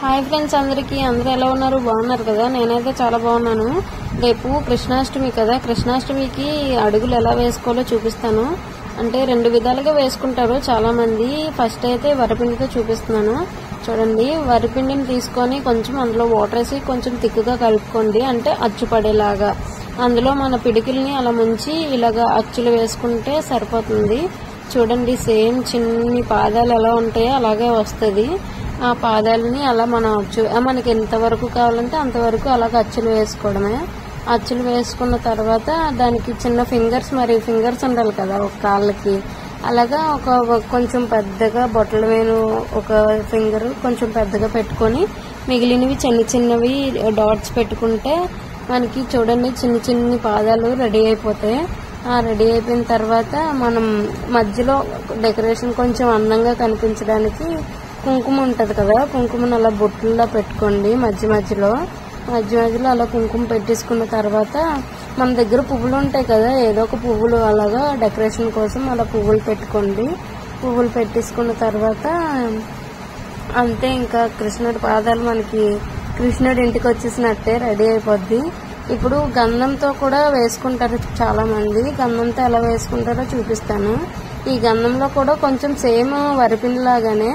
Hi friends, అందరూ ఎలా ఉన్నారు? బాగున్నారు కదా? నేనైతే చాలా బాగున్నాను. రేపు కృష్ణాష్టమి కదా, కృష్ణాష్టమికి అడుగులు ఎలా వేసుకోవాలో చూపిస్తాను. అంటే రెండు విధాలుగా వేసుకుంటారు చాలా మంది. ఫస్ట్ అయితే వరిపిండితో చూపిస్తున్నాను. చూడండి, వరిపిండిని తీసుకొని కొంచెం అందులో వాటర్ వేసి కొంచెం తిక్కుగా కలుపుకోండి, అంటే అచ్చు పడేలాగా. అందులో మన పిడికిల్ని అలా ముంచి ఇలాగా అచ్చులు వేసుకుంటే సరిపోతుంది. చూడండి, సేమ్ చిన్ని పాదాలు ఎలా ఉంటాయో అలాగే వస్తుంది. ఆ పాదాలని అలా మనకి ఎంతవరకు కావాలంటే అంతవరకు అలాగ అచ్చులు వేసుకోవడమే. అచ్చులు వేసుకున్న తర్వాత దానికి చిన్న ఫింగర్స్ ఉండాలి కదా ఒక కాళ్ళకి. అలాగా కొంచెం పెద్దగా బొట్టల వేలు ఒక ఫింగర్ కొంచెం పెద్దగా పెట్టుకొని మిగిలినవి చిన్నవి డాట్స్ పెట్టుకుంటే మనకి చూడండి చిన్ని పాదాలు రెడీ అయిపోతాయి. ఆ రెడీ అయిపోయిన తర్వాత మనం మధ్యలో డెకరేషన్ కొంచెం అందంగా కనిపించడానికి కుంకుమ ఉంటది కదా, కుంకుమను అలా బొట్టుల్లో పెట్టుకోండి. మధ్యలో అలా కుంకుమ పెట్టేసుకున్న తర్వాత మన దగ్గర పువ్వులు ఉంటాయి కదా, ఏదో ఒక పువ్వులు అలాగా డెకరేషన్ కోసం అలా పువ్వులు పెట్టుకోండి. పువ్వులు పెట్టేసుకున్న తర్వాత అంతే, ఇంకా కృష్ణుడి పాదాలు మనకి కృష్ణుడి ఇంటికి వచ్చేసినట్టే రెడీ అయిపోద్ది. ఇప్పుడు గంధంతో కూడా వేసుకుంటారు చాలా మంది. గంధంతో ఎలా వేసుకుంటారో చూపిస్తాను. ఈ గంధంలో కూడా కొంచెం సేమ్ వరిపిండి లాగానే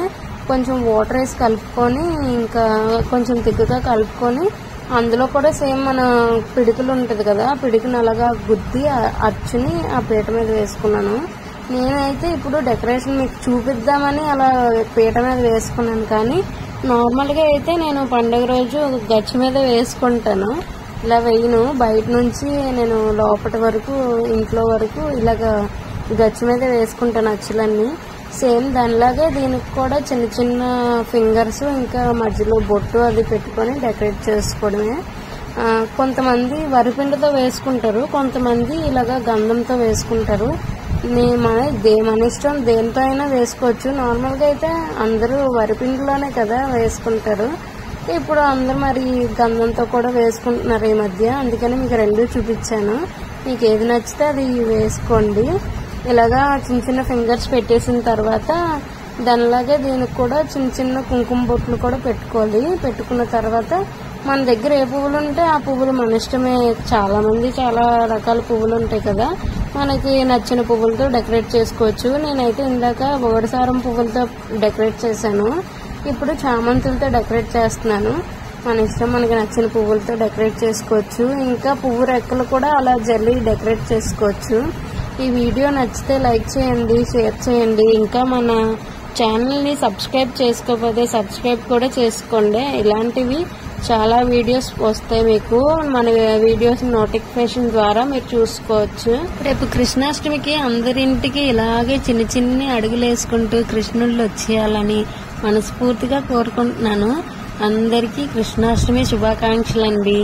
కొంచెం వాటర్ వేసి కలుపుకొని ఇంకా కొంచెం తిక్కుగా కలుపుకొని అందులో కూడా సేమ్ మన పిడికలు ఉంటుంది కదా, ఆ పిడికను అలాగా గుద్ది అచ్చుని ఆ పీట మీద వేసుకున్నాను. నేనైతే ఇప్పుడు డెకరేషన్ మీకు చూపిద్దామని అలా పీట మీద వేసుకున్నాను. కానీ నార్మల్గా అయితే నేను పండుగ రోజు గచ్చి మీద వేసుకుంటాను. ఇలా వేయను, బయట నుంచి నేను లోపటి వరకు ఇంట్లో వరకు ఇలాగా గచ్చి మీద వేసుకుంటాను అచ్చులన్నీ. సేమ్ దానిలాగే దీనికి కూడా చిన్న ఫింగర్స్ ఇంకా మధ్యలో బొట్టు అది పెట్టుకొని డెకరేట్ చేసుకోవడమే. కొంతమంది వరిపిండితో వేసుకుంటారు, కొంతమంది ఇలాగా గంధంతో వేసుకుంటారు. మన ఇష్టం, దేంతో అయినా వేసుకోవచ్చు. నార్మల్గా అయితే అందరూ వరిపిండిలోనే కదా వేసుకుంటారు. ఇప్పుడు అందరూ మరి గంధంతో కూడా వేసుకుంటున్నారు ఈ మధ్య. అందుకని మీకు రెండు చూపించాను. మీకు ఏది నచ్చితే అది వేసుకోండి. ఇలాగా చిన్న ఫింగర్స్ పెట్టేసిన తర్వాత దానిలాగే దీనికి కూడా చిన్న కుంకుమ బొట్లు కూడా పెట్టుకోవాలి. పెట్టుకున్న తర్వాత మన దగ్గర ఏ పువ్వులు ఉంటే ఆ పువ్వులు మన ఇష్టమే. చాలా మంది చాలా రకాల పువ్వులు ఉంటాయి కదా, మనకి నచ్చిన పువ్వులతో డెకరేట్ చేసుకోవచ్చు. నేనైతే ఇందాక బొగడసారం పువ్వులతో డెకరేట్ చేశాను. ఇప్పుడు చామంతులతో డెకరేట్ చేస్తున్నాను. మన ఇష్టం, మనకి నచ్చిన పువ్వులతో డెకరేట్ చేసుకోవచ్చు. ఇంకా పువ్వు రెక్కలు కూడా అలా జల్లి డెకరేట్ చేసుకోవచ్చు. ఈ వీడియో నచ్చితే లైక్ చేయండి, షేర్ చేయండి. ఇంకా మన ఛానల్ని సబ్స్క్రైబ్ చేసుకోకపోతే సబ్స్క్రైబ్ కూడా చేసుకోండి. ఇలాంటివి చాలా వీడియోస్ వస్తాయి మీకు. మన వీడియోస్ నోటిఫికేషన్ ద్వారా మీరు చూసుకోవచ్చు. రేపు కృష్ణాష్టమికి అందరింటికి ఇలాగే చిన్ని అడుగులు వేసుకుంటూ కృష్ణుళ్ళు వచ్చేయాలని మనస్ఫూర్తిగా కోరుకుంటున్నాను. అందరికీ కృష్ణాష్టమి శుభాకాంక్షలండి.